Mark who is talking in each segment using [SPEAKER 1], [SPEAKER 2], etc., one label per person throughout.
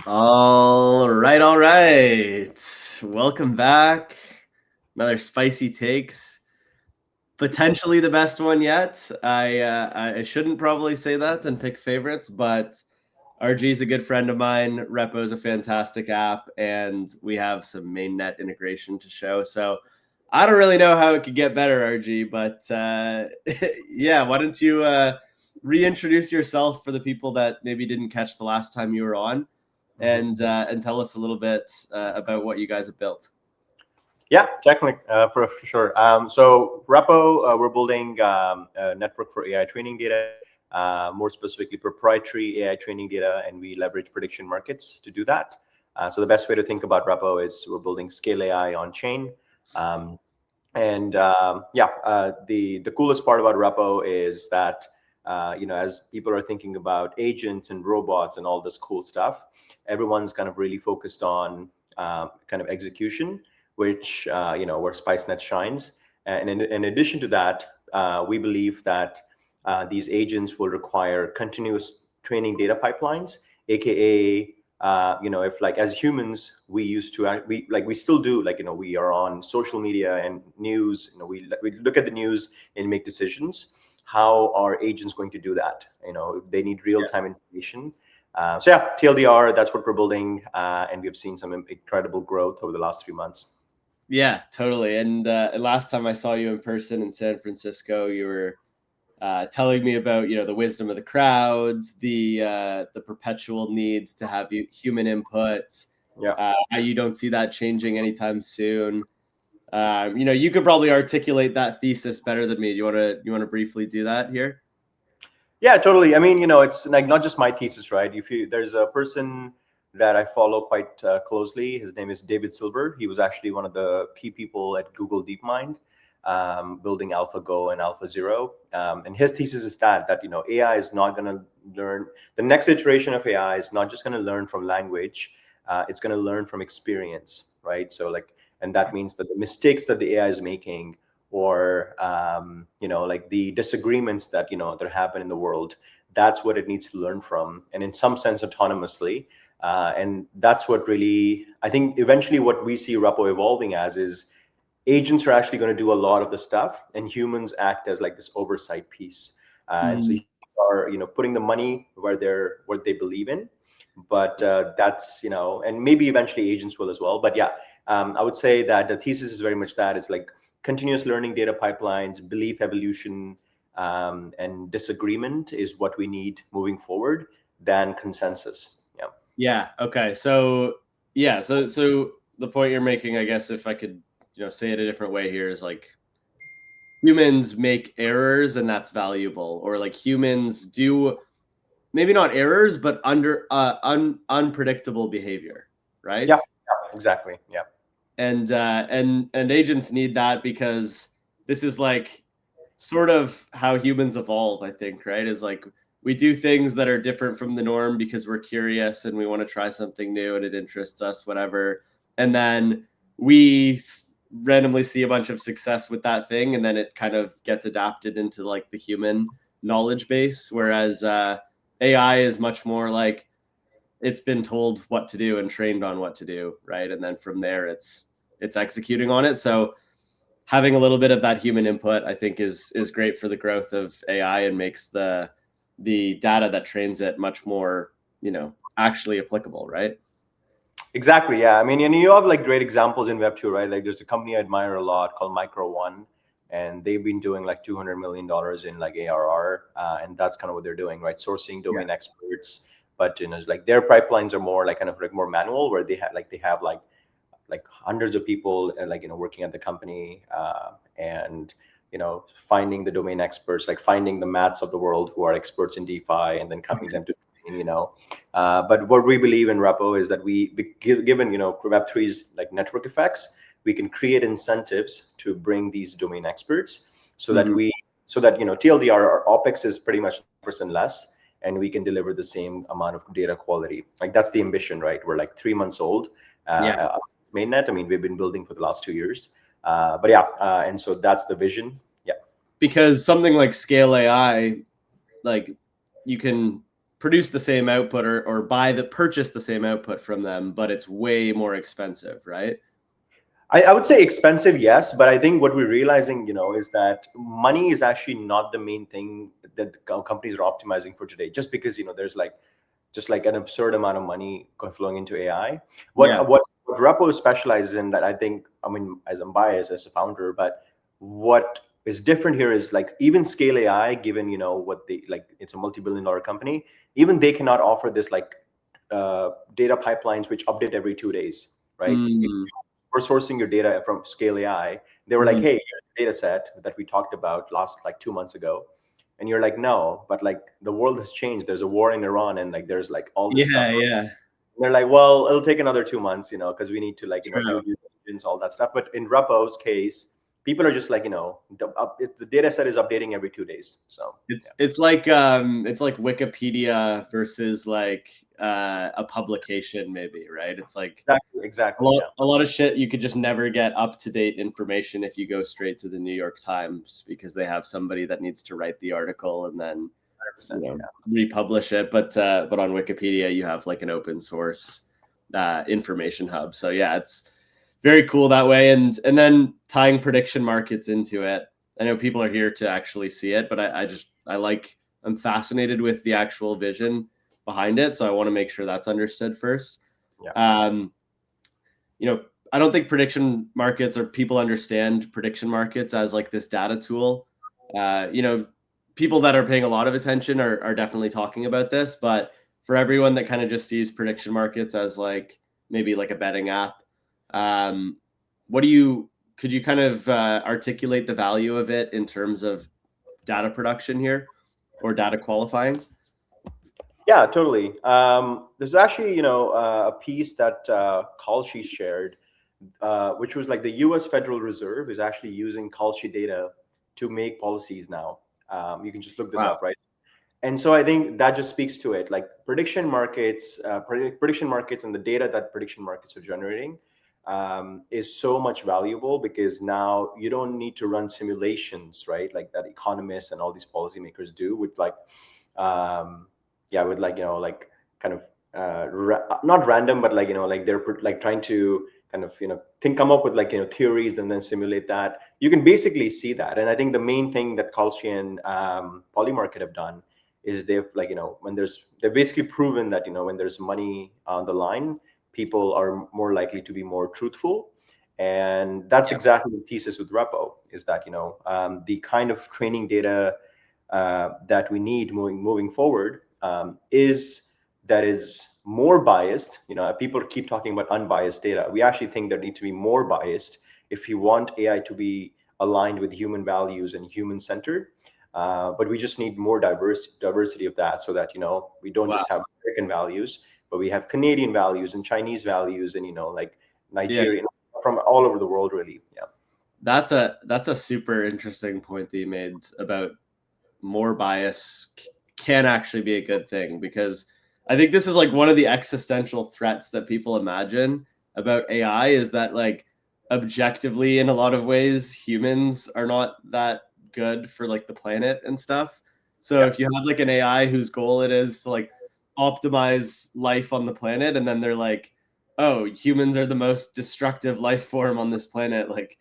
[SPEAKER 1] All right, all right. Welcome back. Another spicy takes. Potentially the best one yet. I shouldn't probably say that and pick favorites, but RG is a good friend of mine. Reppo is a fantastic app, and we have some mainnet integration to show. So I don't really know how it could get better, RG, but yeah, why don't you reintroduce yourself for the people that maybe didn't catch the last time you were on, and tell us a little bit about what you guys have built.
[SPEAKER 2] Yeah, technically, for sure. So Reppo, we're building a network for AI training data, more specifically proprietary AI training data, and we leverage prediction markets to do that. So the best way to think about Reppo is we're building scale AI on chain. The coolest part about Reppo is that as people are thinking about agents and robots and all this cool stuff, everyone's kind of really focused on kind of execution, which where Spicenet shines. And in addition to that, we believe that these agents will require continuous training data pipelines, aka if like as humans we used to we still do, we are on social media and news, we look at the news and make decisions. How are agents going to do that? They need real-time information. TLDR, that's what we're building, and we've seen some incredible growth over the last 3 months.
[SPEAKER 1] Yeah, totally. And last time I saw you in person in San Francisco, you were telling me about the wisdom of the crowds, the perpetual need to have human input.
[SPEAKER 2] Yeah.
[SPEAKER 1] How you don't see that changing anytime soon. You could probably articulate that thesis better than me. You want to briefly do that here?
[SPEAKER 2] Yeah, totally. I mean, it's like not just my thesis, right? There's a person that I follow quite closely. His name is David Silver. He was actually one of the key people at Google DeepMind, building AlphaGo and AlphaZero. And his thesis is that AI is not going to learn. The next iteration of AI is not just going to learn from language. It's going to learn from experience, right? And that means that the mistakes that the AI is making, or like the disagreements that that happen in the world, that's what it needs to learn from, and in some sense autonomously. And that's what really, I think, eventually what we see Reppo evolving as is agents are actually going to do a lot of the stuff, and humans act as like this oversight piece. And so you are putting the money where they believe in, but that's and maybe eventually agents will as well. But yeah, I would say that the thesis is very much that it's like continuous learning data pipelines, belief evolution, and disagreement is what we need moving forward than consensus. Yeah.
[SPEAKER 1] Yeah. Okay. So yeah. So the point you're making, I guess, if I could say it a different way here, is like humans make errors and that's valuable, or like humans do maybe not errors, but unpredictable behavior, right?
[SPEAKER 2] Yeah, exactly. Yeah.
[SPEAKER 1] And agents need that, because this is like sort of how humans evolve, I think, right? Is like we do things that are different from the norm because we're curious and we want to try something new and it interests us, whatever. And then we randomly see a bunch of success with that thing, and then it kind of gets adapted into like the human knowledge base. Whereas AI is much more like it's been told what to do and trained on what to do, right? And then from there, it's executing on it. So having a little bit of that human input, I think, is great for the growth of AI, and makes the data that trains it much more, actually applicable, right?
[SPEAKER 2] Exactly. Yeah. I mean, and you have like great examples in Web 2, right? Like there's a company I admire a lot called Micro One, and they've been doing like $200 million in like ARR. And that's kind of what they're doing, right? Sourcing domain experts. But, it's like their pipelines are more like kind of like more manual, where they have like hundreds of people working at the company, and finding the domain experts, like finding the Matts of the world who are experts in DeFi, and then coming them to but what we believe in Reppo is that given Web3's like network effects, we can create incentives to bring these domain experts, so that TLDR, our OpEx is pretty much % less, and we can deliver the same amount of data quality. Like that's the ambition, right? We're like 3 months old. Mainnet, I mean, we've been building for the last 2 years. And so that's the vision. Yeah.
[SPEAKER 1] Because something like Scale AI, like you can produce the same output or purchase the same output from them, but it's way more expensive, right?
[SPEAKER 2] I would say expensive, yes, but I think what we're realizing, is that money is actually not the main thing that companies are optimizing for today. Just because there's just like an absurd amount of money flowing into AI. What Reppo specializes in, that I think, I mean, as I'm biased as a founder, but what is different here is like even Scale AI, given what they like, it's a multi-billion-dollar company. Even they cannot offer this like data pipelines which update every 2 days, right? We're sourcing your data from Scale AI. They were like, hey, here's the data set that we talked about last like 2 months ago. And you're like, no, but like the world has changed. There's a war in Iran, and like there's like all this stuff.
[SPEAKER 1] Yeah.
[SPEAKER 2] They're like, well, it'll take another 2 months, because we need to like, do due diligence, all that stuff. But in Reppo's case, people are just like, the data set is updating every 2 days. So
[SPEAKER 1] it's like Wikipedia versus like a publication, maybe, right? It's like
[SPEAKER 2] exactly
[SPEAKER 1] a lot of shit you could just never get up-to-date information if you go straight to the New York Times, because they have somebody that needs to write the article and then republish it. But on Wikipedia, you have like an open source information hub. So yeah, it's very cool that way. And then tying prediction markets into it. I know people are here to actually see it, but I'm fascinated with the actual vision behind it. So I want to make sure that's understood first.
[SPEAKER 2] Yeah.
[SPEAKER 1] I don't think prediction markets, or people understand prediction markets as like this data tool. People that are paying a lot of attention are definitely talking about this, but for everyone that kind of just sees prediction markets as like maybe like a betting app, could you kind of articulate the value of it in terms of data production here or data qualifying?
[SPEAKER 2] Yeah, totally. There's actually, a piece that Kalshi shared, which was like the U.S. Federal Reserve is actually using Kalshi data to make policies now. You can just look this up, right? And so I think that just speaks to it. Like prediction markets and the data that prediction markets are generating is so much valuable, because now you don't need to run simulations, right? Like that economists and all these policymakers do with like, with like, like kind of not random, but like, like they're like trying to kind of, come up with like, theories and then simulate that. You can basically see that. And I think the main thing that Kalshi and Polymarket have done is they've like, they've basically proven that, when there's money on the line, people are more likely to be more truthful. And that's exactly the thesis with Reppo, is that, the kind of training data that we need moving forward is more biased. People keep talking about unbiased data. We actually think there needs to be more biased if you want AI to be aligned with human values and human-centered. But we just need more diversity of that, so that we don't just have American values, but we have Canadian values and Chinese values, and like Nigerian, from all over the world, really. Yeah,
[SPEAKER 1] that's a super interesting point that you made about more bias can actually be a good thing, because I think this is like one of the existential threats that people imagine about AI, is that like objectively, in a lot of ways, humans are not that good for like the planet and stuff. So if you have like an AI whose goal it is to like optimize life on the planet, and then they're like, oh, humans are the most destructive life form on this planet, like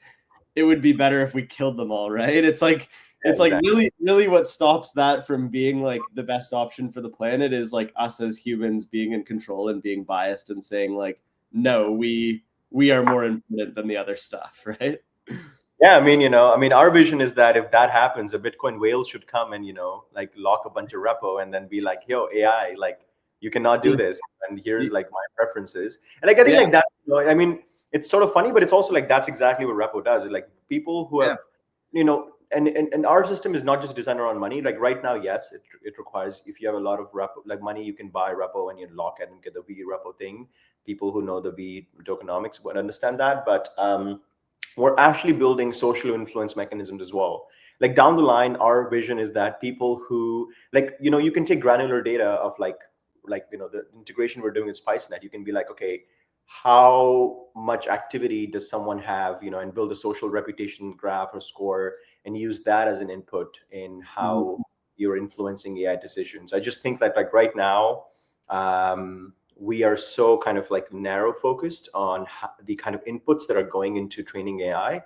[SPEAKER 1] it would be better if we killed them all, right? It's like really what stops that from being like the best option for the planet is like us as humans being in control and being biased and saying like, no, we are more important than the other stuff, right?
[SPEAKER 2] Yeah, I mean, our vision is that if that happens, a Bitcoin whale should come and, like lock a bunch of Reppo and then be like, yo, AI, like you cannot do this. And here's like my preferences. And like, I think like that's, I mean, it's sort of funny, but it's also like, that's exactly what Reppo does. It's like people who have, and our system is not just designed around money. Like right now, yes, it requires, if you have a lot of Reppo, like money, you can buy Reppo and you lock it and get the V Reppo thing. People who know the V tokenomics would understand that. But, we're actually building social influence mechanisms as well. Like down the line, our vision is that people who like, you can take granular data of like, the integration we're doing with Spicenet. You can be like, okay, how much activity does someone have, and build a social reputation graph or score and use that as an input in how, you're influencing AI decisions. I just think that like right now, we are so kind of like narrow focused on the kind of inputs that are going into training AI.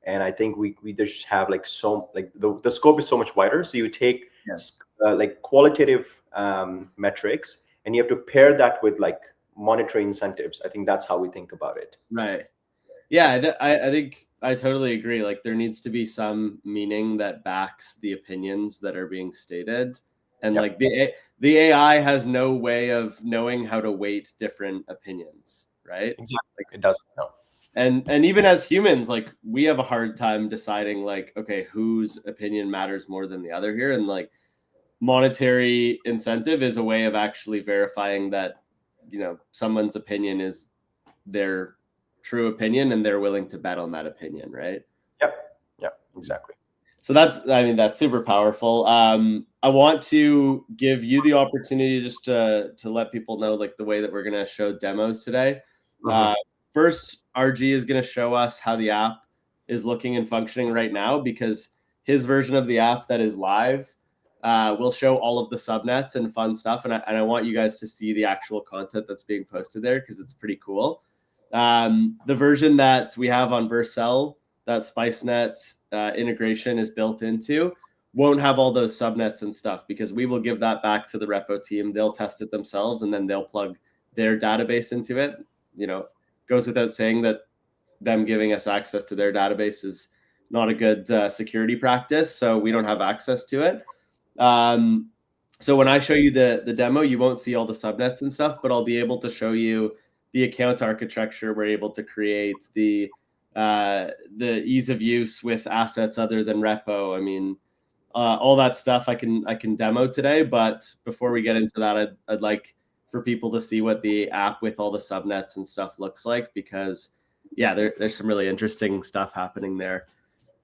[SPEAKER 2] And I think we just have like the scope is so much wider. So you take like qualitative metrics, and you have to pair that with like monetary incentives. I think that's how we think about it.
[SPEAKER 1] Right. Yeah, I think I totally agree. Like there needs to be some meaning that backs the opinions that are being stated. And
[SPEAKER 2] Yep.
[SPEAKER 1] like the AI has no way of knowing how to weight different opinions, right?
[SPEAKER 2] Exactly. It doesn't know.
[SPEAKER 1] And even as humans, like we have a hard time deciding like, okay, whose opinion matters more than the other here. And like monetary incentive is a way of actually verifying that, you know, someone's opinion is their true opinion and they're willing to bet on that opinion, right?
[SPEAKER 2] Yep, exactly.
[SPEAKER 1] So that's super powerful. I want to give you the opportunity just to let people know like the way that we're going to show demos today. First, RG is going to show us how the app is looking and functioning right now, because his version of the app that is live will show all of the subnets and fun stuff. And I want you guys to see the actual content that's being posted there, because it's pretty cool. The version that we have on Vercel, that Spicenet integration is built into, won't have all those subnets and stuff, because we will give that back to the Reppo team. They'll test it themselves, and then they'll plug their database into it. You know, goes without saying that them giving us access to their database is not a good security practice, so we don't have access to it. So when I show you the demo, you won't see all the subnets and stuff, but I'll be able to show you the account architecture we're able to create, the ease of use with assets other than Reppo. I mean, all that stuff I can demo today. But before we get into that, I'd like for people to see what the app with all the subnets and stuff looks like, because yeah, there's some really interesting stuff happening there.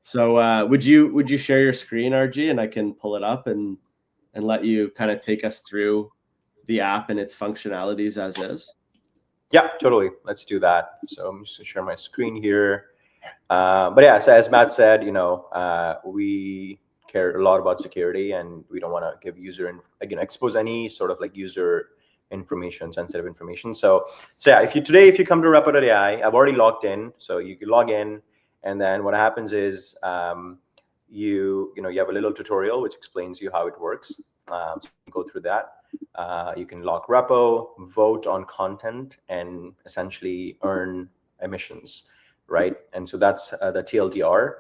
[SPEAKER 1] So would you share your screen, RG, and I can pull it up and let you kind of take us through the app and its functionalities as is?
[SPEAKER 2] Yeah, totally. Let's do that. So I'm just gonna share my screen here. But yeah, so as Matt said, you know, we care a lot about security, and we don't want to give user expose any sort of like user information, sensitive information. So yeah, if you come to Reppo.ai, I've already logged in, so you can log in, and then what happens is you have a little tutorial which explains you how it works. So you can go through that. You can lock Reppo, vote on content, and essentially earn emissions, right? And so that's the TLDR.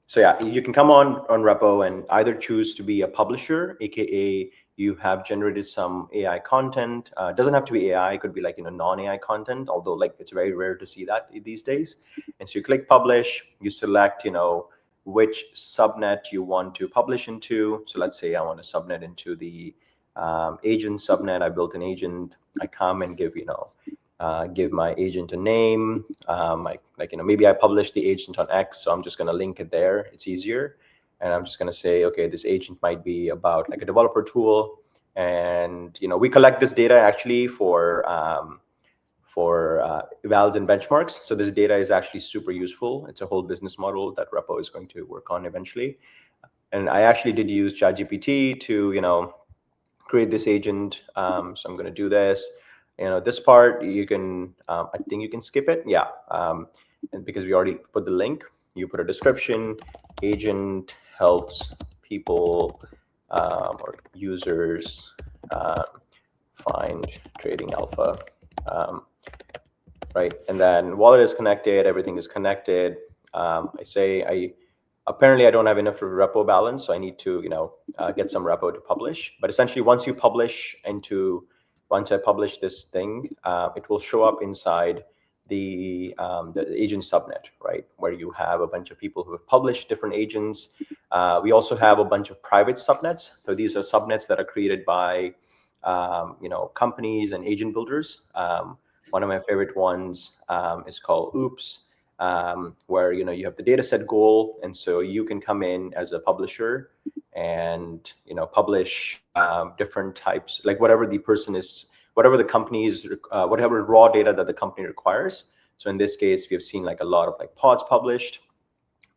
[SPEAKER 2] So yeah, you can come on Reppo and either choose to be a publisher, aka you have generated some AI content. It doesn't have to be AI; it could be like non-AI content. Although like it's very rare to see that these days. And so you click publish. You select which subnet you want to publish into. So let's say I want to subnet into the agent subnet. I built an agent. I come and give my agent a name. Maybe I publish the agent on X, so I'm just going to link it there. It's easier. And I'm just going to say, okay, this agent might be about like a developer tool. And, we collect this data actually for evals and benchmarks. So this data is actually super useful. It's a whole business model that Reppo is going to work on eventually. And I actually did use ChatGPT to, create this agent. So I'm going to do this. This part you can, I think you can skip it. Yeah. And because we already put the link, you put a description. Agent helps people or users find trading alpha. Right. And then wallet is connected. Everything is connected. Apparently I don't have enough Reppo balance, so I need to, get some Reppo to publish. But essentially, once I publish this thing, it will show up inside the agent subnet, right, where you have a bunch of people who have published different agents. We also have a bunch of private subnets. So these are subnets that are created by, companies and agent builders. One of my favorite ones is called Oops. Where you have the data set goal, and so you can come in as a publisher and publish different types, like whatever the company's whatever raw data that the company requires. So in this case, we have seen like a lot of like pods published,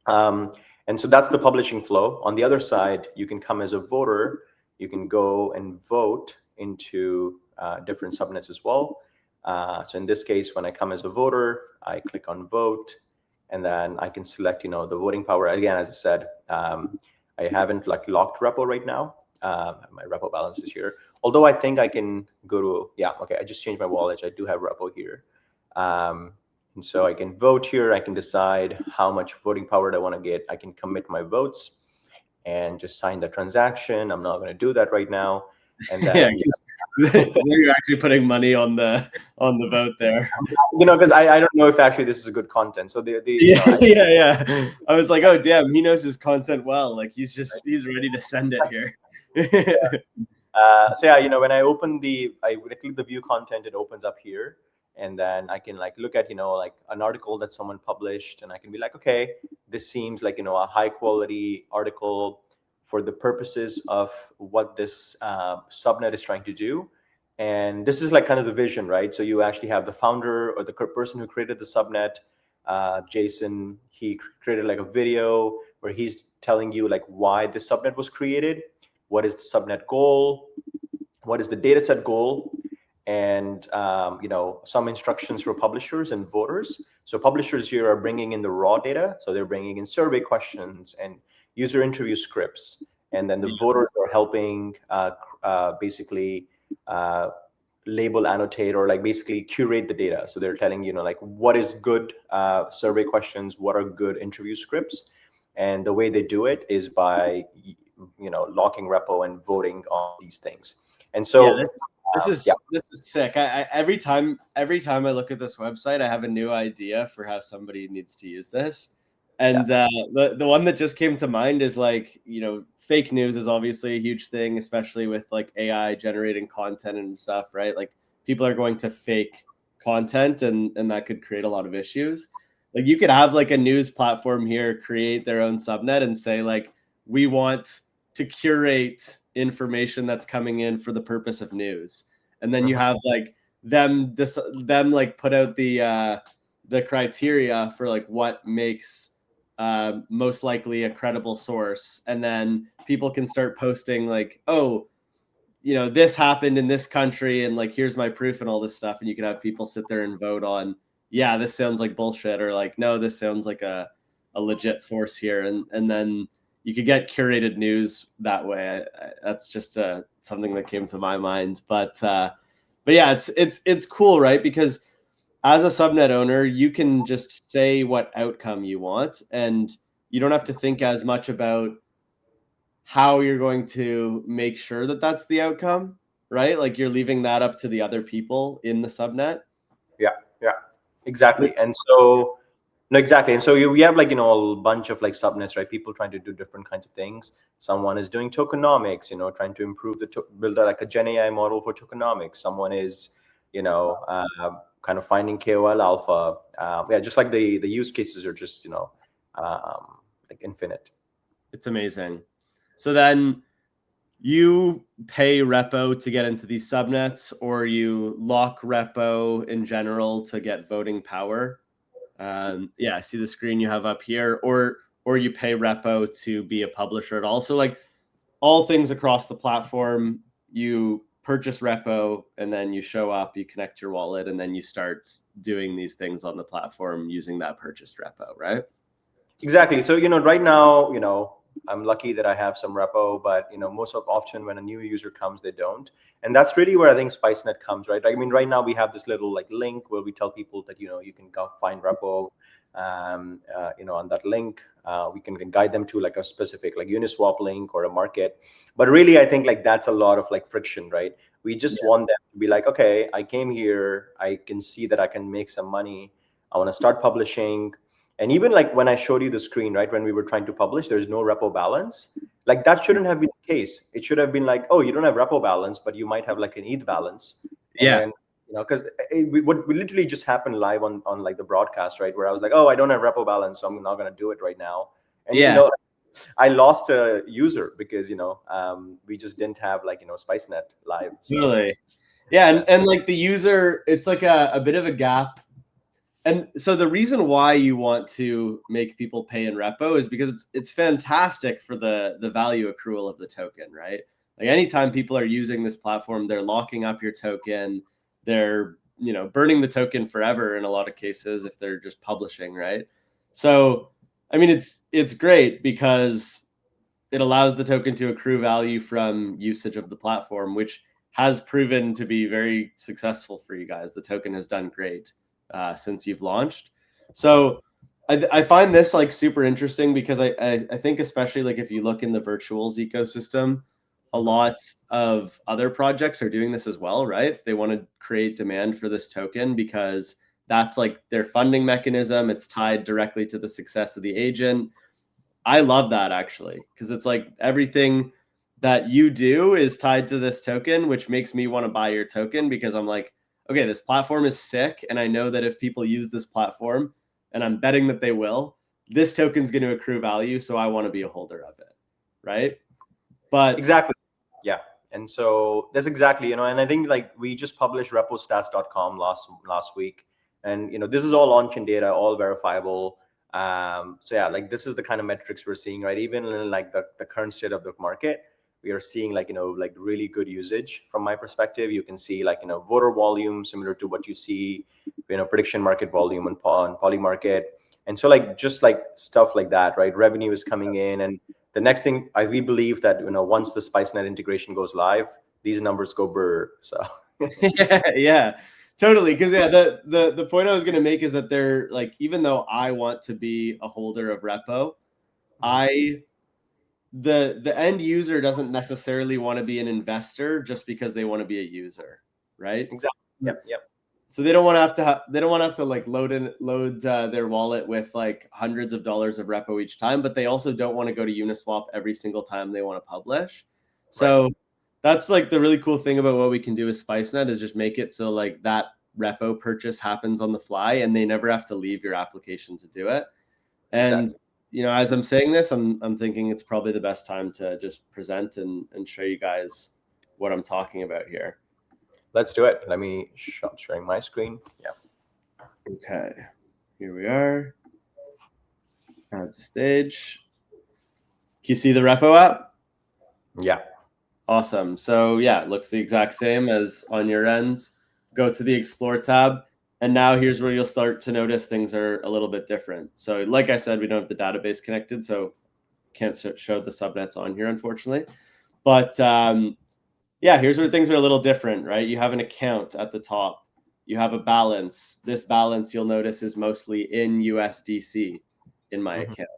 [SPEAKER 2] and And so that's the publishing flow. On the other side, you can come as a voter. You can go and vote into different subnets as well. So in this case, when I come as a voter, I click on vote, and then I can select, the voting power. Again, as I said, I haven't locked repo right now. My repo balance is here. Although I think I can go to, I just changed my wallet. I do have repo here. And so I can vote here. I can decide how much voting power I want to get. I can commit my votes and just sign the transaction. I'm not going to do that right now. And then
[SPEAKER 1] you're actually putting money on the vote there.
[SPEAKER 2] Because I don't know if actually this is a good content. So
[SPEAKER 1] yeah. I was like, oh damn, he knows his content well. Like he's ready to send it here.
[SPEAKER 2] So when I open I click the view content, it opens up here. And then I can look at, an article that someone published, and I can be like, okay, this seems like, a high quality article for the purposes of what this subnet is trying to do. And this is kind of the vision, right? So you actually have the founder or the person who created the subnet, Jason. He created a video where he's telling you why the subnet was created, what is the subnet goal, what is the data set goal, and some instructions for publishers and voters. So publishers here are bringing in the raw data. So they're bringing in survey questions and user interview scripts. And then the voters are helping basically label, annotate, or basically curate the data. So they're telling what is good survey questions, what are good interview scripts. And the way they do it is by locking repo and voting on these things. And so
[SPEAKER 1] this is sick. Every time I look at this website, I have a new idea for how somebody needs to use this. And the one that just came to mind is fake news is obviously a huge thing, especially with AI generating content and stuff, right? People are going to fake content, and that could create a lot of issues. You could have a news platform here create their own subnet and say we want to curate information that's coming in for the purpose of news, and then you have them put out the criteria for what makes most likely a credible source, and then people can start posting this happened in this country, and here's my proof and all this stuff, and you can have people sit there and vote on, this sounds like bullshit, or no, this sounds like a legit source here, and then you could get curated news that way. That's just something that came to my mind. But yeah, it's cool, right? Because as a subnet owner, you can just say what outcome you want, and you don't have to think as much about how you're going to make sure that that's the outcome, right? You're leaving that up to the other people in the subnet.
[SPEAKER 2] Yeah, exactly. And so no, exactly. And so we have a bunch of subnets, right? People trying to do different kinds of things. Someone is doing tokenomics, trying to improve build a Gen AI model for tokenomics. Someone is, kind of finding KOL alpha. Just the use cases are just, infinite.
[SPEAKER 1] It's amazing. So then you pay repo to get into these subnets, or you lock repo in general to get voting power. I see the screen you have up here, or you pay repo to be a publisher. It also all things across the platform, you purchase repo and then you show up, you connect your wallet, and then you start doing these things on the platform using that purchased repo, right?
[SPEAKER 2] Exactly. So right now, I'm lucky that I have some repo, but most often when a new user comes, they don't. And that's really where I think Spicenet comes, right? I mean, right now we have this little link where we tell people that you can go find repo. On that link, we can guide them to a specific Uniswap link or a market. But really, I think that's a lot of friction, right? We just want them to be okay, I came here, I can see that I can make some money. I want to start publishing. And even when I showed you the screen, right, when we were trying to publish, there's no repo balance. That shouldn't have been the case. It should have been oh, you don't have repo balance, but you might have an ETH balance. And, because what literally just happened live on the broadcast, right, where I was oh, I don't have repo balance, so I'm not going to do it right now. And I lost a user because we just didn't have Spicenet live. So.
[SPEAKER 1] Really, yeah, and the user, it's a bit of a gap. And so the reason why you want to make people pay in Reppo is because it's fantastic for the value accrual of the token, right? Like anytime people are using this platform, they're locking up your token, they're burning the token forever in a lot of cases if they're just publishing, right? So I mean it's great because it allows the token to accrue value from usage of the platform, which has proven to be very successful for you guys. The token has done great since you've launched. So I find this like super interesting because I think especially like if you look in the virtuals ecosystem, a lot of other projects are doing this as well, right? They want to create demand for this token because that's like their funding mechanism. It's tied directly to the success of the agent. I love that actually, because it's like everything that you do is tied to this token, which makes me want to buy your token because I'm like, okay, this platform is sick. And I know that if people use this platform, and I'm betting that they will, this token's going to accrue value. So I want to be a holder of it. Right. But
[SPEAKER 2] Exactly. Yeah. And so that's exactly, and I think like we just published repostats.com last week. And, this is all on-chain data, all verifiable. So yeah, like this is the kind of metrics we're seeing, right? Even in like the current state of the market, we are seeing like, like really good usage from my perspective. You can see like, voter volume similar to what you see, prediction market volume on Polymarket. And so like, just like stuff like that, right? Revenue is coming in. And the next thing we believe that, once the Spicenet integration goes live, these numbers go brr. So
[SPEAKER 1] yeah, totally. Because yeah, the point I was going to make is that they're like, even though I want to be a holder of Reppo, the end user doesn't necessarily want to be an investor just because they want to be a user, right?
[SPEAKER 2] exactly. Yep.
[SPEAKER 1] So they don't want to have to like load their wallet with like hundreds of dollars of Reppo each time, but they also don't want to go to Uniswap every single time they want to publish. So
[SPEAKER 2] Right.
[SPEAKER 1] that's like the really cool thing about what we can do with Spicenet is just make it so like that Reppo purchase happens on the fly and they never have to leave your application to do it. And
[SPEAKER 2] Exactly.
[SPEAKER 1] as I'm saying this, I'm thinking it's probably the best time to just present and show you guys what I'm talking about here.
[SPEAKER 2] Let's do it. Let me I'm sharing my screen. Yeah.
[SPEAKER 1] Okay, here we are. Add to stage. Can you see the Reppo app?
[SPEAKER 2] Yeah.
[SPEAKER 1] Awesome. So yeah, it looks the exact same as on your end. Go to the Explore tab. And now here's where you'll start to notice things are a little bit different. So like I said, we don't have the database connected, so can't show the subnets on here, unfortunately. But yeah, here's where things are a little different, right? You have an account at the top. You have a balance. This balance, you'll notice, is mostly in USDC in my account,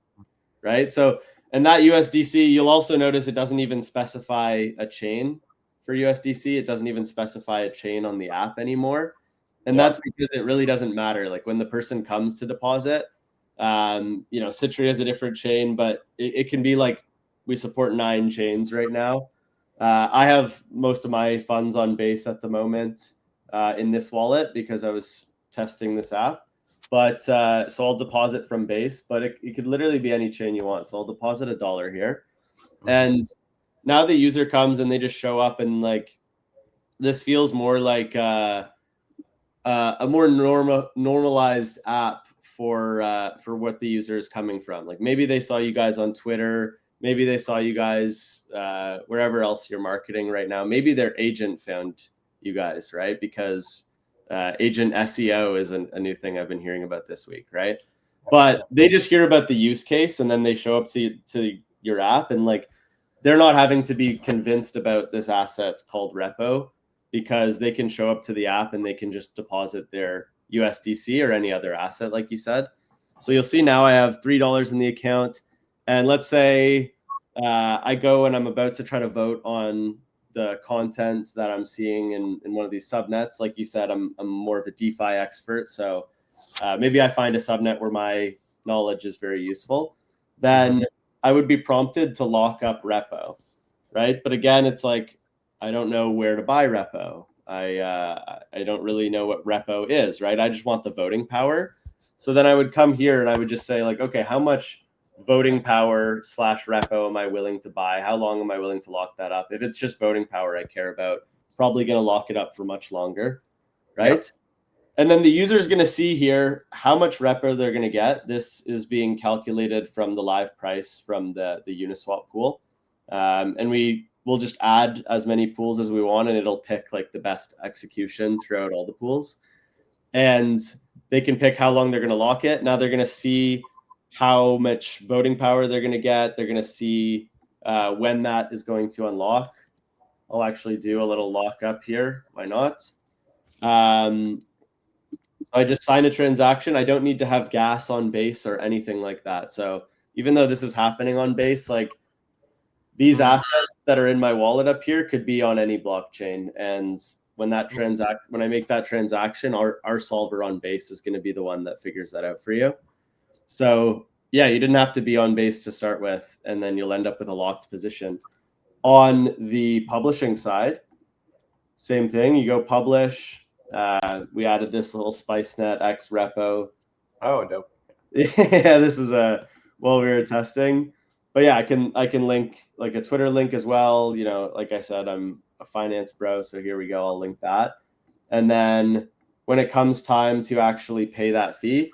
[SPEAKER 1] right? So, and that USDC, you'll also notice it doesn't even specify a chain for USDC. It doesn't even specify a chain on the app anymore. And that's because it really doesn't matter. Like when the person comes to deposit, Citri is a different chain, but it can be like we support 9 chains right now. I have most of my funds on Base at the moment in this wallet because I was testing this app. But so I'll deposit from Base, but it could literally be any chain you want. So I'll deposit $1 here. And now the user comes and they just show up and like this feels more like a more normalized app for what the user is coming from. Like maybe they saw you guys on Twitter, maybe they saw you guys wherever else you're marketing right now. Maybe their agent found you guys, right? Because agent SEO is a new thing I've been hearing about this week, right? But they just hear about the use case and then they show up to your app and like they're not having to be convinced about this asset called Reppo because they can show up to the app and they can just deposit their USDC or any other asset, like you said. So you'll see now I have $3 in the account. And let's say I go and I'm about to try to vote on the content that I'm seeing in one of these subnets. Like you said, I'm more of a DeFi expert. So maybe I find a subnet where my knowledge is very useful. Then I would be prompted to lock up Reppo, right? But again, it's like, I don't know where to buy Reppo. I don't really know what Reppo is, right? I just want the voting power. So then I would come here and I would just say like, okay, how much voting power / Reppo am I willing to buy? How long am I willing to lock that up? If it's just voting power I care about, probably going to lock it up for much longer, right? Yep. And then the user is going to see here how much repo they're going to get. This is being calculated from the live price from the Uniswap pool. And we will just add as many pools as we want, and it'll pick like the best execution throughout all the pools. And they can pick how long they're going to lock it. Now they're going to see how much voting power they're going to get. They're going to see when that is going to unlock. I'll actually do a little lockup here. Why not? I just sign a transaction. I don't need to have gas on Base or anything like that. So even though this is happening on Base, like these assets that are in my wallet up here could be on any blockchain. And when I make that transaction, our solver on Base is going to be the one that figures that out for you. So yeah, you didn't have to be on Base to start with, and then you'll end up with a locked position. On the publishing side, same thing. You go publish. We added this little Spicenet X repo.
[SPEAKER 2] Oh, dope.
[SPEAKER 1] Yeah, this is while we were testing. But yeah, I can link like a Twitter link as well. You know, like I said, I'm a finance bro, so here we go. I'll link that. And then when it comes time to actually pay that fee,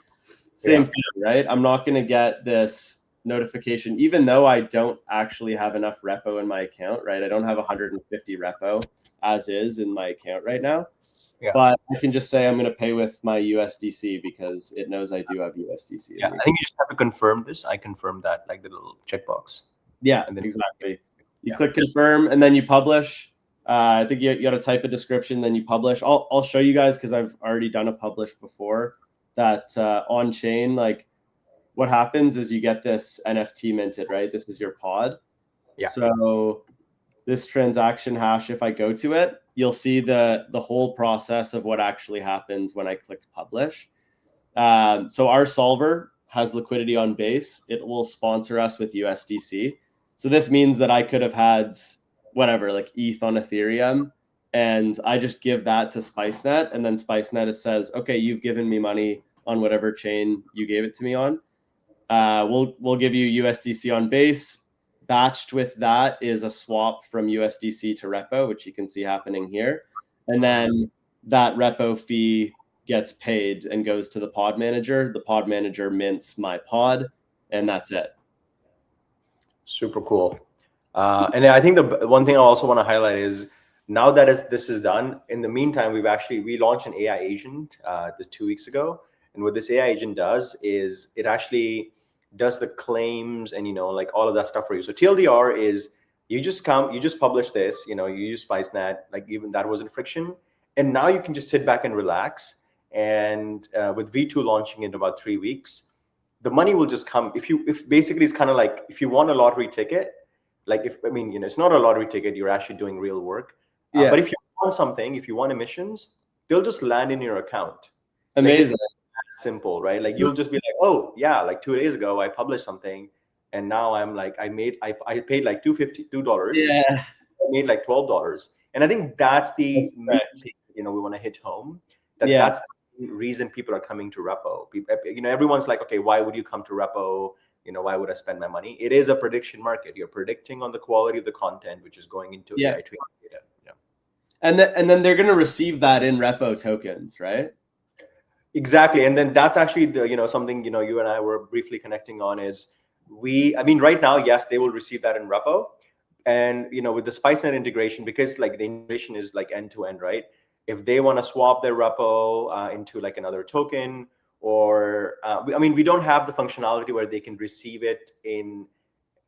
[SPEAKER 1] same thing, right? I'm not going to get this notification, even though I don't actually have enough repo in my account, right? I don't have 150 repo as is in my account right now. Yeah. But I can just say I'm going to pay with my USDC because it knows I do have USDC.
[SPEAKER 2] Yeah, I think you just have to confirm this. I confirm that, like the little checkbox.
[SPEAKER 1] Yeah, and then exactly. You click confirm and then you publish. I think you got to type a description, then you publish. I'll show you guys because I've already done a publish before. That on chain, like what happens is you get this NFT minted, right? This is your pod. Yeah. So this transaction hash, if I go to it, you'll see the whole process of what actually happens when I clicked publish. So our solver has liquidity on Base. It will sponsor us with USDC. So this means that I could have had whatever, like ETH on Ethereum, and I just give that to Spicenet, and then Spicenet says, okay, you've given me money on whatever chain you gave it to me on. We'll give you USDC on Base. Batched with that is a swap from USDC to Reppo, which you can see happening here. And then that Reppo fee gets paid and goes to the pod manager. The pod manager mints my pod, and that's it.
[SPEAKER 2] Super cool. And I think the one thing I also want to highlight is now that this is done, in the meantime, we launched an AI agent 2 weeks ago. And what this AI agent does is it actually does the claims and, like all of that stuff for you. So TLDR is you just publish this, you use Spicenet, like even that wasn't friction. And now you can just sit back and relax. And with V2 launching in about 3 weeks, the money will just come. If basically it's kind of like if you want a lottery ticket, like it's not a lottery ticket, you're actually doing real work. Yeah. But if you want something, if you want emissions, they'll just land in your account.
[SPEAKER 1] Amazing.
[SPEAKER 2] Like simple, right? Like you'll just be like, oh yeah, like 2 days ago I published something, and now I'm like I paid like $252.
[SPEAKER 1] Yeah.
[SPEAKER 2] I made like $12, and I think that's the thing, we want to hit home. That's the reason people are coming to Reppo. Everyone's like, okay, why would you come to Reppo? Why would I spend my money? It is a prediction market. You're predicting on the quality of the content, which is going into AI training data. Yeah.
[SPEAKER 1] And then they're going to receive that in Reppo tokens, right?
[SPEAKER 2] Exactly. And then that's actually the, something, you and I were briefly connecting on is right now, yes, they will receive that in Reppo. And, with the Spicenet integration, because like the integration is like end to end, right? If they want to swap their Reppo into like another token, or we don't have the functionality where they can receive it in,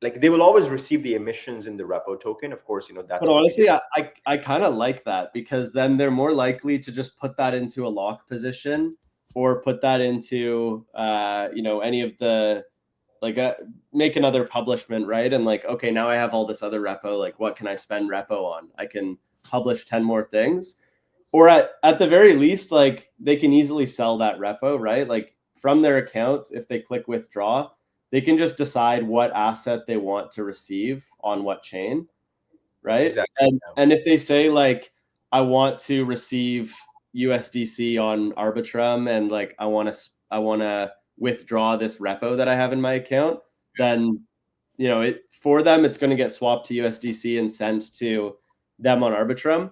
[SPEAKER 2] like they will always receive the emissions in the Reppo token. Of course, that's.
[SPEAKER 1] But honestly, I kind of like that because then they're more likely to just put that into a lock position or put that into any of the make another publishment, right? And like, okay, now I have all this other Reppo. Like, what can I spend Reppo on? I can publish 10 more things. Or at the very least, like they can easily sell that Reppo, right? Like from their account, if they click withdraw, they can just decide what asset they want to receive on what chain, right? Exactly. And if they say like, I want to receive USDC on Arbitrum and like I want to withdraw this Reppo that I have in my account, then for them it's going to get swapped to USDC and sent to them on Arbitrum.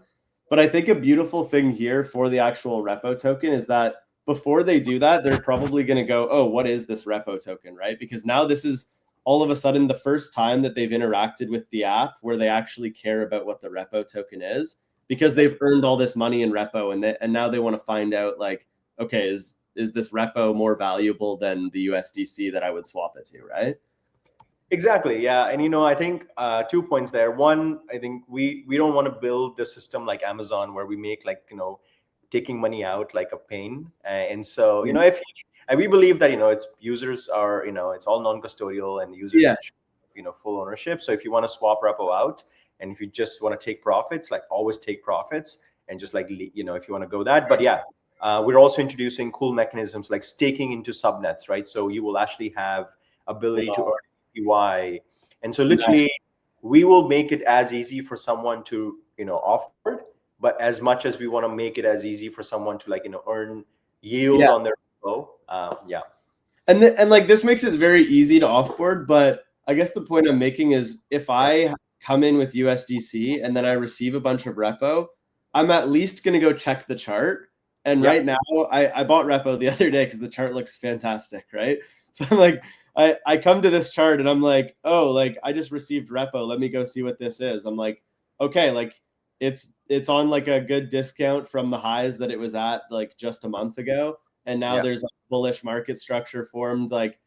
[SPEAKER 1] But I think a beautiful thing here for the actual repo token is that before they do that, they're probably going to go, oh, what is this repo token, right? Because now this is all of a sudden the first time that they've interacted with the app where they actually care about what the repo token is, because they've earned all this money in repo, and now they want to find out, like, okay, is this repo more valuable than the USDC that I would swap it to, right?
[SPEAKER 2] Exactly. Yeah. And I think 2 points there. One, I think we don't want to build the system like Amazon where we make like, taking money out like a pain. And so, if and we believe that, it's users are, it's all non-custodial and users
[SPEAKER 1] Yeah.
[SPEAKER 2] should, full ownership. So if you want to swap repo out and if you just want to take profits, like always take profits and just like, if you want to go that. But yeah, we're also introducing cool mechanisms like staking into subnets, right? So you will actually have ability to earn APY. And so literally we will make it as easy for someone to, offboard, but as much as we want to make it as easy for someone to like, earn yield on their flow. Yeah.
[SPEAKER 1] And like this makes it very easy to offboard, but I guess the point I'm making is if I come in with USDC and then I receive a bunch of repo, I'm at least going to go check the chart. And right now, I bought repo the other day because the chart looks fantastic, right? So I'm like, I come to this chart and I'm like, oh, like I just received repo. Let me go see what this is. I'm like, okay, like it's on like a good discount from the highs that it was at like just a month ago. And now there's a bullish market structure formed. Like,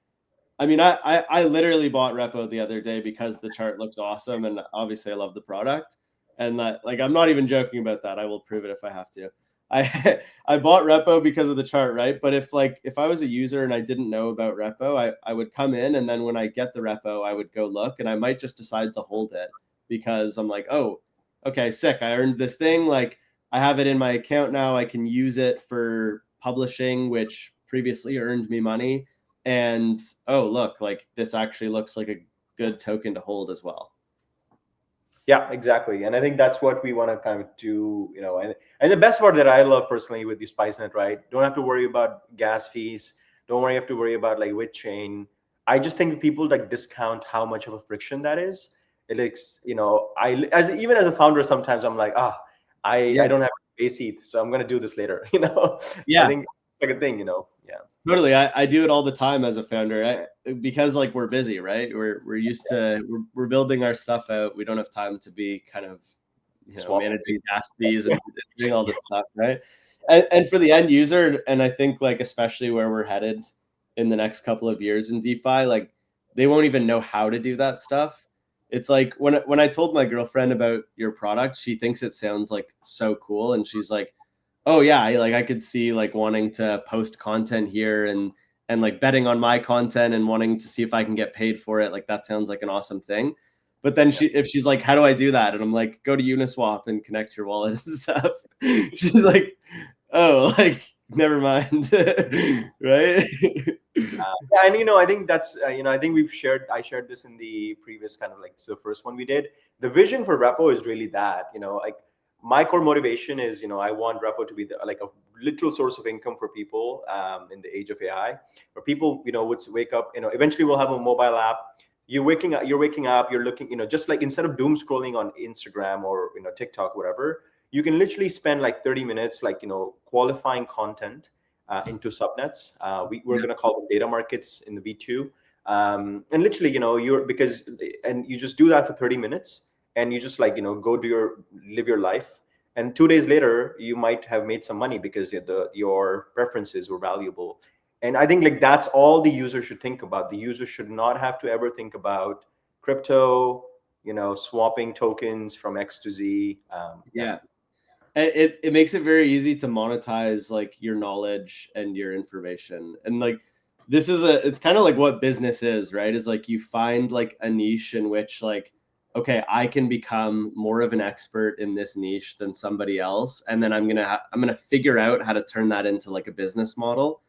[SPEAKER 1] I mean, I literally bought repo the other day because the chart looks awesome, and obviously I love the product. And that, like, I'm not even joking about that. I will prove it if I have to. I I bought repo because of the chart, right? But if I was a user and I didn't know about repo, I would come in, and then when I get the repo, I would go look, and I might just decide to hold it because I'm like, oh, okay, sick. I earned this thing. Like, I have it in my account now. I can use it for publishing, which previously earned me money. And oh, look, like this actually looks like a good token to hold as well.
[SPEAKER 2] Yeah, exactly. And I think that's what we want to kind of do, and the best part that I love personally with the Spicenet, right? Don't have to worry about gas fees. Don't have to worry about like which chain. I just think people like discount how much of a friction that is. It is, even as a founder, sometimes I'm like, I don't have a seat, so I'm gonna do this later. I think it's like a thing, yeah.
[SPEAKER 1] Totally. I do it all the time as a founder because like we're busy, right? We're used to we're building our stuff out. We don't have time to be kind of managing gas fees and doing all this stuff, right? And for the end user, and I think like especially where we're headed in the next couple of years in DeFi, like they won't even know how to do that stuff. It's like when I told my girlfriend about your product, she thinks it sounds like so cool, and she's like, oh yeah, I could see like wanting to post content here and like betting on my content and wanting to see if I can get paid for it. Like that sounds like an awesome thing. But then if she's like, how do I do that? And I'm like, go to Uniswap and connect your wallet and stuff. She's like, oh, like never mind. Right?
[SPEAKER 2] Yeah, and I think that's I think I shared this in the previous kind of like the first one we did. The vision for Repo is really that, like my core motivation is, I want Repo to be like a literal source of income for people in the age of AI, where people, would wake up, eventually we'll have a mobile app. You're waking up, you're looking, just like instead of doom scrolling on Instagram or, TikTok, whatever, you can literally spend like 30 minutes, like, qualifying content into subnets. We're going to call them data markets in the V2. And literally, you just do that for 30 minutes and you just like, go live your life. And 2 days later, you might have made some money because your preferences were valuable. And I think like that's all the user should think about. The user should not have to ever think about crypto, swapping tokens from X to Z.
[SPEAKER 1] Yeah. It makes it very easy to monetize like your knowledge and your information. And like it's kind of like what business is, right? Is like you find like a niche in which like, okay, I can become more of an expert in this niche than somebody else, and then I'm gonna figure out how to turn that into like a business model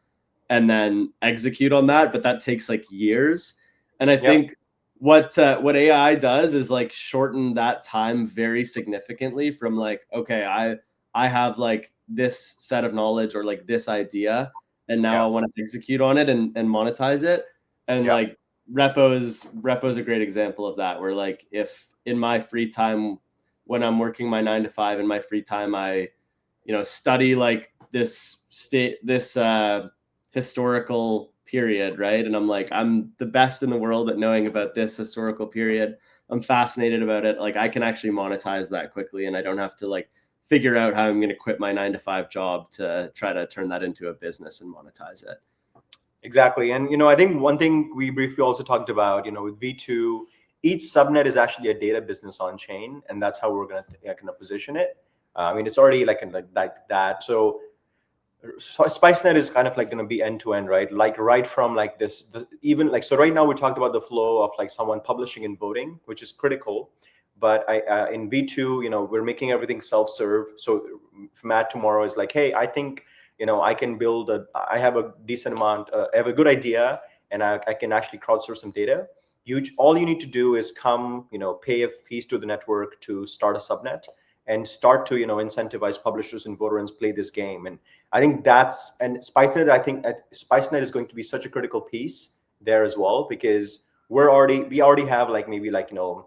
[SPEAKER 1] and then execute on that. But that takes like years. And I think what AI does is like shorten that time very significantly from like, okay, I have like this set of knowledge or like this idea, and now I want to execute on it and monetize it. And like Repo's a great example of that, where like if in my free time when I'm working my 9 to 5 in my free time, I, study like this historical period, right? And I'm like, I'm the best in the world at knowing about this historical period. I'm fascinated about it. Like I can actually monetize that quickly, and I don't have to like figure out how I'm going to quit my 9 to 5 job to try to turn that into a business and monetize it.
[SPEAKER 2] Exactly. And, I think one thing we briefly also talked about, with V2, each subnet is actually a data business on chain, and that's how we're going to position it. I mean, it's already like that. So Spicenet is kind of like going to be end to end, right? Like right from like this even like, so right now we talked about the flow of like someone publishing and voting, which is critical. But in V2, we're making everything self-serve. So if Matt tomorrow is like, hey, I think, I can I have a decent amount, I have a good idea, and I can actually crowdsource some data. All you need to do is come, pay a fees to the network to start a subnet and start to, incentivize publishers and voters play this game. And I think and Spicenet, I think Spicenet is going to be such a critical piece there as well, because we already have like maybe like, I don't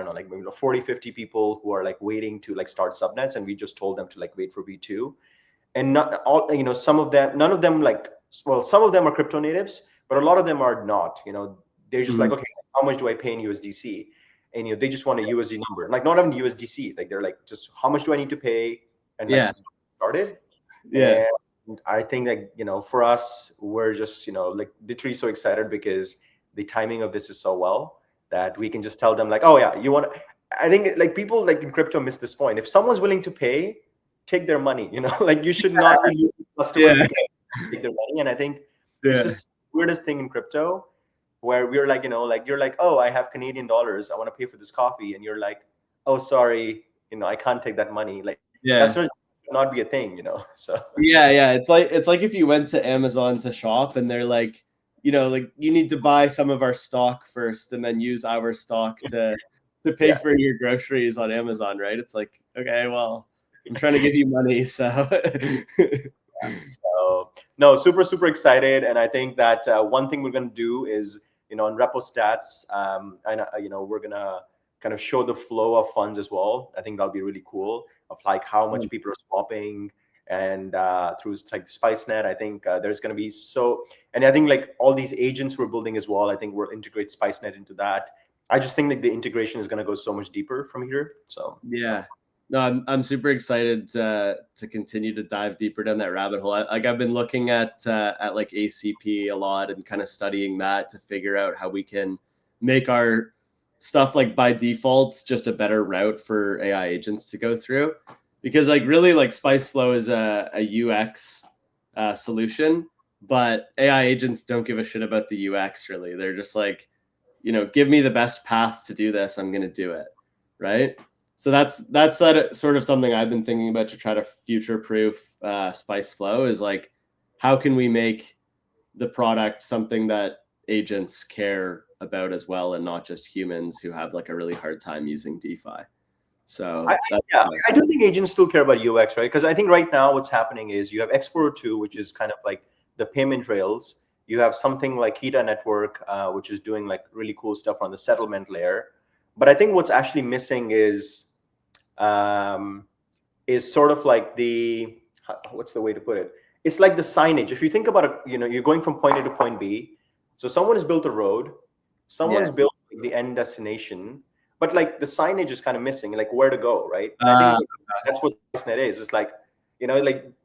[SPEAKER 2] know, like maybe 40, 50 people who are like waiting to like start subnets, and we just told them to like wait for V2. And not all, none of them like, well, some of them are crypto natives, but a lot of them are not. They're just like, okay, how much do I pay in USDC? And they just want a USD number, like not even USDC. Like they're like, just how much do I need to pay? And like started.
[SPEAKER 1] Yeah.
[SPEAKER 2] And I think that, for us, we're just, like literally so excited because the timing of this is so well that we can just tell them like, oh yeah, you want to, I think like people like in crypto miss this point. If someone's willing to pay, take their money, like you should not be using customer to take their money. And I think it's just the weirdest thing in crypto where we're like, like you're like, oh, I have Canadian dollars, I want to pay for this coffee. And you're like, oh, sorry, I can't take that money. Like that's not be a thing, so
[SPEAKER 1] yeah, it's like if you went to Amazon to shop and they're like, like you need to buy some of our stock first and then use our stock to pay for your groceries on Amazon, right? It's like, okay, well, I'm trying to give you money, so
[SPEAKER 2] So no, super, super excited. And I think that one thing we're going to do is, on Reppo stats, and we're going to kind of show the flow of funds as well. I think that'll be really cool, of like how much people are swapping, and through like Spicenet. I think there's going to be and I think like all these agents we're building as well, I think we'll integrate Spicenet into that. I just think that the integration is going to go so much deeper from here. So
[SPEAKER 1] yeah. No, I'm super excited to continue to dive deeper down that rabbit hole. I've been looking at like ACP a lot and kind of studying that to figure out how we can make our stuff like by default just a better route for AI agents to go through. Because like really like SpiceFlow is a UX solution, but AI agents don't give a shit about the UX really. They're just like, give me the best path to do this, I'm going to do it, right? So that's sort of something I've been thinking about to try to future-proof SpiceFlow is like, how can we make the product something that agents care about as well, and not just humans who have like a really hard time using DeFi. So
[SPEAKER 2] I do think agents still care about UX, right? Because I think right now what's happening is you have X402, which is kind of like the payment rails. You have something like Hita Network, which is doing like really cool stuff on the settlement layer. But I think what's actually missing is sort of like what's the way to put it? It's like the signage. If you think about it, you're going from point A to point B. So someone has built a road, someone's built the end destination, but like the signage is kind of missing, like where to go, right? I think that's what Spicenet is. It's like,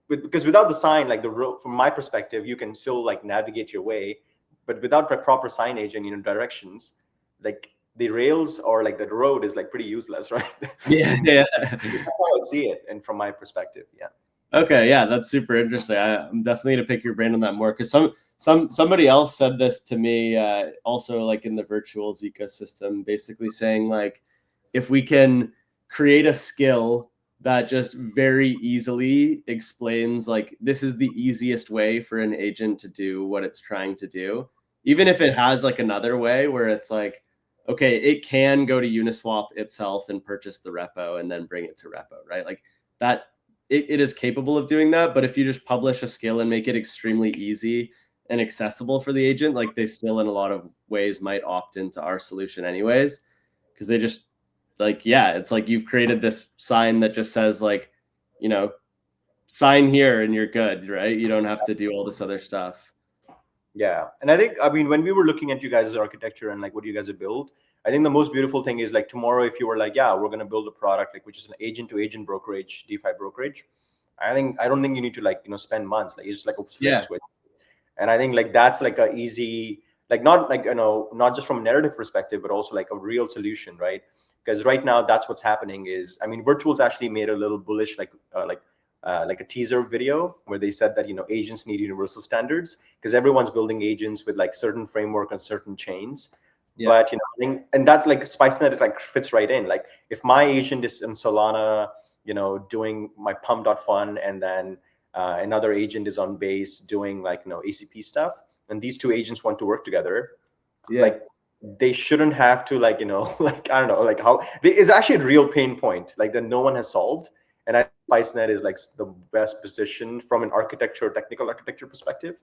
[SPEAKER 2] because without the sign, like the road, from my perspective, you can still like navigate your way, but without the proper signage and directions, like the rails or like the road is like pretty useless, right?
[SPEAKER 1] Yeah.
[SPEAKER 2] That's how I see it, and from my perspective, yeah.
[SPEAKER 1] Okay, yeah, that's super interesting. I'm definitely gonna pick your brain on that more, because somebody else said this to me, also like in the virtuals ecosystem, basically saying like, if we can create a skill that just very easily explains like, this is the easiest way for an agent to do what it's trying to do, even if it has like another way where it's like, okay, it can go to Uniswap itself and purchase the repo and then bring it to Reppo, right? Like that, it is capable of doing that. But if you just publish a skill and make it extremely easy and accessible for the agent, like they still in a lot of ways might opt into our solution anyways, because they just like, yeah, it's like you've created this sign that just says like, you know, sign here and you're good, right? You don't have to do all this other stuff.
[SPEAKER 2] Yeah. And I think, I mean, when we were looking at you guys' architecture and like what you guys have built, I think the most beautiful thing is like tomorrow, if you were like, yeah, we're going to build a product, like, which is an agent to agent brokerage, DeFi brokerage. I don't think you need to like, spend months. Like, it's just like a flip switch. And I think like that's like a easy, like not like, not just from a narrative perspective, but also like a real solution, right? Because right now that's what's happening is, I mean, Virtuals actually made a little bullish, like a teaser video where they said that, agents need universal standards because everyone's building agents with like certain framework and certain chains. Yeah. But, I think, and that's like Spicenet, it like fits right in. Like if my agent is in Solana, doing my pump.fun, and then another agent is on base doing like, ACP stuff, and these two agents want to work together, like they shouldn't have to like, like, I don't know, like how it's actually a real pain point, like that no one has solved. And I Spicenet is like the best position from an technical architecture perspective.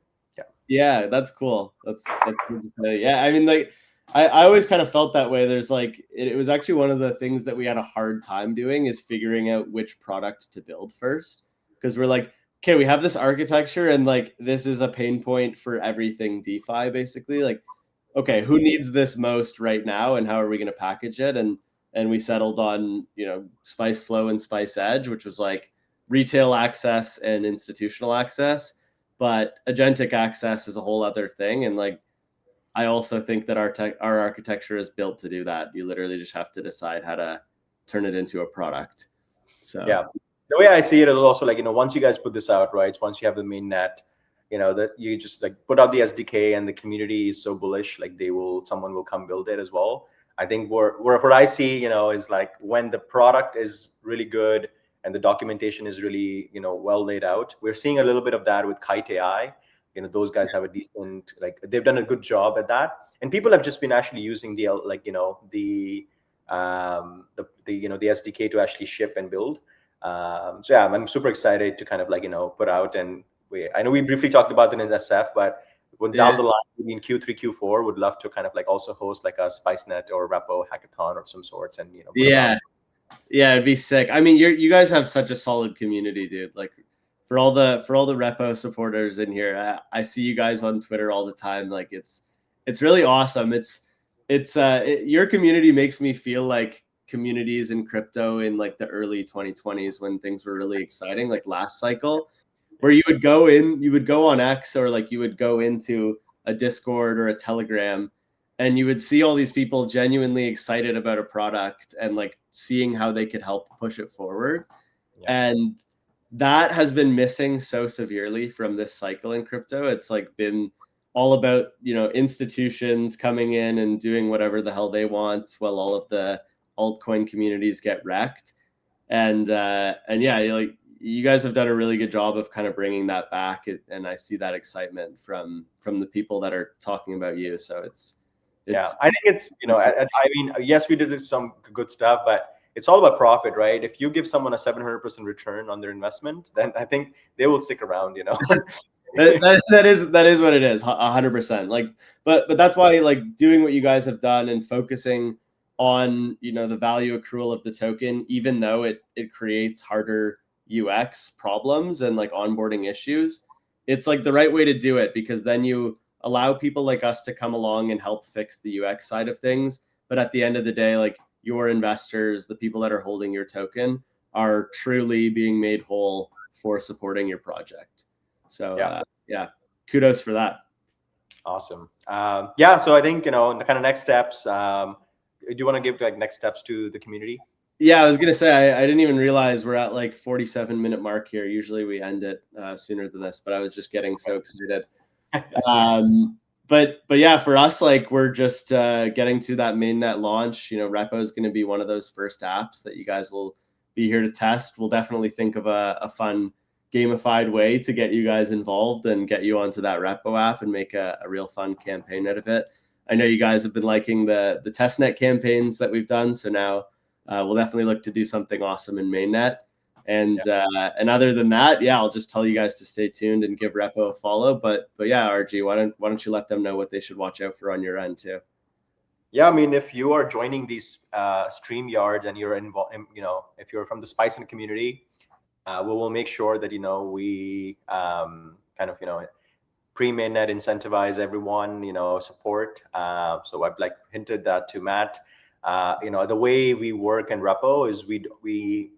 [SPEAKER 1] Yeah, that's cool. That's cool to say. Yeah, I mean, like, I always kind of felt that way. There's like, it was actually one of the things that we had a hard time doing is figuring out which product to build first. Because we're like, okay, we have this architecture and like, this is a pain point for everything DeFi, basically. Like, okay, who needs this most right now and how are we going to package it? And we settled on, Spice Flow and Spice Edge, which was like retail access and institutional access. But agentic access is a whole other thing. And like, I also think that our architecture is built to do that. You literally just have to decide how to turn it into a product. So
[SPEAKER 2] yeah, the way I see it is also like, once you guys put this out, right? Once you have the mainnet, that you just like put out the SDK and the community is so bullish, like someone will come build it as well. I think what I see, is like when the product is really good and the documentation is really, well laid out. We're seeing a little bit of that with Kite AI. Those guys have a decent, like they've done a good job at that. And people have just been actually using the SDK to actually ship and build. So yeah, I'm super excited to kind of like, put out, and I know we briefly talked about it in SF, but when down the line in Q3, Q4, would love to kind of like also host like a Spicenet or Reppo hackathon of some sorts, and
[SPEAKER 1] yeah, it'd be sick. I mean, you guys have such a solid community, dude. Like for all the Reppo supporters in here, I see you guys on Twitter all the time. Like it's really awesome. Your community makes me feel like communities in crypto in like the early 2020s when things were really exciting, like last cycle, where you would go on X, or like you would go into a Discord or a Telegram, and you would see all these people genuinely excited about a product and like seeing how they could help push it forward. And that has been missing so severely from this cycle in crypto. It's like been all about, institutions coming in and doing whatever the hell they want while all of the altcoin communities get wrecked. And yeah, like you guys have done a really good job of kind of bringing that back. And I see that excitement from the people that are talking about you. So
[SPEAKER 2] I think it's, I mean, yes, we did some good stuff, but it's all about profit, right? If you give someone a 700% return on their investment, then I think they will stick around,
[SPEAKER 1] that is what it is, 100%. Like, but that's why like doing what you guys have done and focusing on, the value accrual of the token, even though it creates harder UX problems and like onboarding issues, it's like the right way to do it, because then you allow people like us to come along and help fix the UX side of things. But at the end of the day, like your investors, the people that are holding your token, are truly being made whole for supporting your project. So yeah, kudos for that.
[SPEAKER 2] Awesome. Yeah, so I think, kind of next steps. Do you want to give like next steps to the community?
[SPEAKER 1] Yeah, I was gonna say I didn't even realize we're at like 47-minute mark here. Usually we end it sooner than this, but I was just getting so excited. But yeah, for us, like we're just getting to that mainnet launch. Reppo is going to be one of those first apps that you guys will be here to test. We'll definitely think of a fun gamified way to get you guys involved and get you onto that Reppo app and make a real fun campaign out of it. I know you guys have been liking the testnet campaigns that we've done, so now we'll definitely look to do something awesome in mainnet. And other than that, yeah, I'll just tell you guys to stay tuned and give Reppo a follow. But yeah, RG, why don't you let them know what they should watch out for on your end too?
[SPEAKER 2] Yeah, I mean, if you are joining these stream yards and you're involved, if you're from the Spicenet community, we will make sure that we kind of pre-mainnet incentivize everyone, support. So I've like hinted that to Matt. The way we work in Reppo is we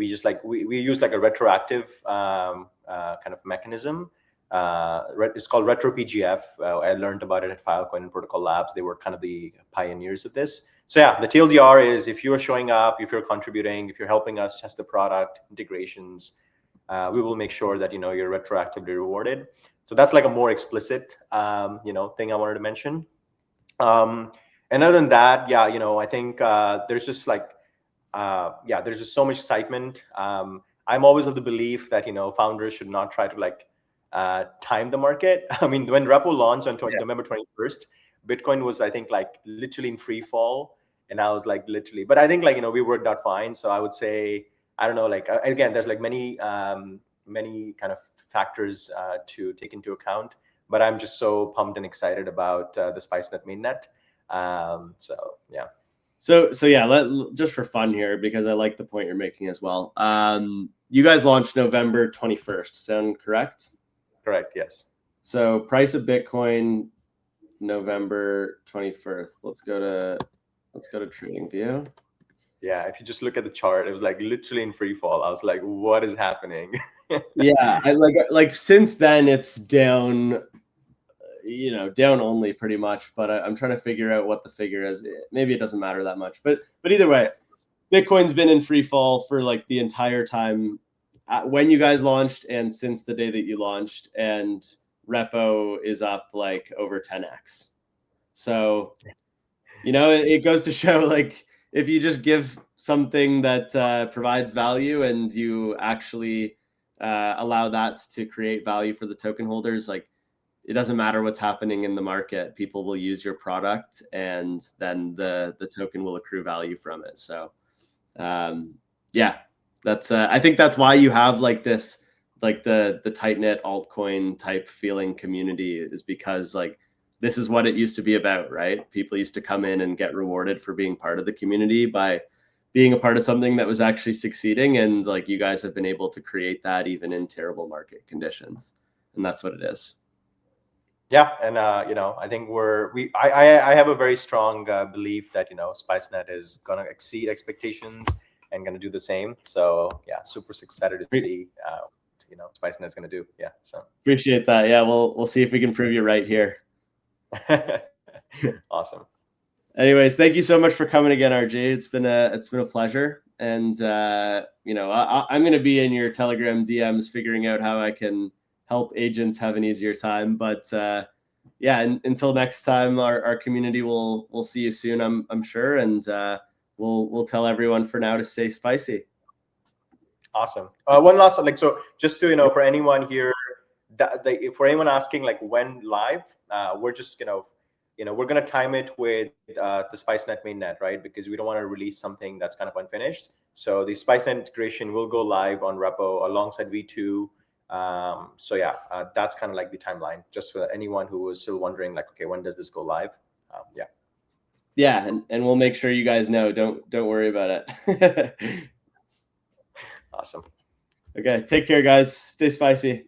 [SPEAKER 2] just like we use like a retroactive kind of mechanism. It's called Retro PGF. I learned about it at Filecoin and Protocol Labs. They were kind of the pioneers of this. So yeah, the TLDR is if you're showing up, if you're contributing, if you're helping us test the product integrations, we will make sure that you're retroactively rewarded. So that's like a more explicit thing I wanted to mention. And other than that, yeah, I think there's just like there's just so much excitement. I'm always of the belief that founders should not try to like time the market. I mean, when Reppo launched on November 21st, Bitcoin was, I think, like literally in free fall, and I was like literally. But I think like we worked out fine. So I would say, I don't know, like again, there's like many kind of factors to take into account. But I'm just so pumped and excited about the Spicenet mainnet. So yeah.
[SPEAKER 1] So yeah, just for fun here, because I like the point you're making as well. You guys launched November 21st. Sound correct?
[SPEAKER 2] Correct. Yes.
[SPEAKER 1] So price of Bitcoin, November 21st. Let's go to TradingView.
[SPEAKER 2] Yeah, if you just look at the chart, it was like literally in free fall. I was like, what is happening?
[SPEAKER 1] Yeah, I like since then it's down, down only pretty much. But I'm trying to figure out what the figure is. Maybe it doesn't matter that much. But either way, Bitcoin's been in free fall for like the entire time when you guys launched and since the day that you launched, and Reppo is up like over 10x. So, it goes to show like if you just give something that provides value and you actually allow that to create value for the token holders, like it doesn't matter what's happening in the market, people will use your product and then the token will accrue value from it. So yeah, that's I think that's why you have like this, like the tight knit altcoin type feeling community, is because like this is what it used to be about, right? People used to come in and get rewarded for being part of the community by being a part of something that was actually succeeding, and like you guys have been able to create that even in terrible market conditions, and that's what it is.
[SPEAKER 2] Yeah, and I think I have a very strong belief that Spicenet is gonna exceed expectations and gonna do the same. So yeah, super excited to see Spicenet is gonna do. Yeah, so
[SPEAKER 1] appreciate that. Yeah, we'll see if we can prove you right here.
[SPEAKER 2] Awesome.
[SPEAKER 1] Anyways, thank you so much for coming again, RJ. It's been a pleasure, and I'm going to be in your Telegram DMs figuring out how I can help agents have an easier time. But yeah, until next time, our community will see you soon, I'm sure, and we'll tell everyone for now to stay spicy.
[SPEAKER 2] Awesome. One last so just to for anyone here for anyone asking like when live, we're just we're gonna time it with the Spicenet mainnet, right? Because we don't want to release something that's kind of unfinished. So the Spicenet integration will go live on Reppo alongside V2. So yeah, that's kind of like the timeline, just for anyone who was still wondering, like, okay, when does this go live?
[SPEAKER 1] Yeah, and we'll make sure you guys know. Don't worry about it.
[SPEAKER 2] Awesome.
[SPEAKER 1] Okay, take care, guys. Stay spicy.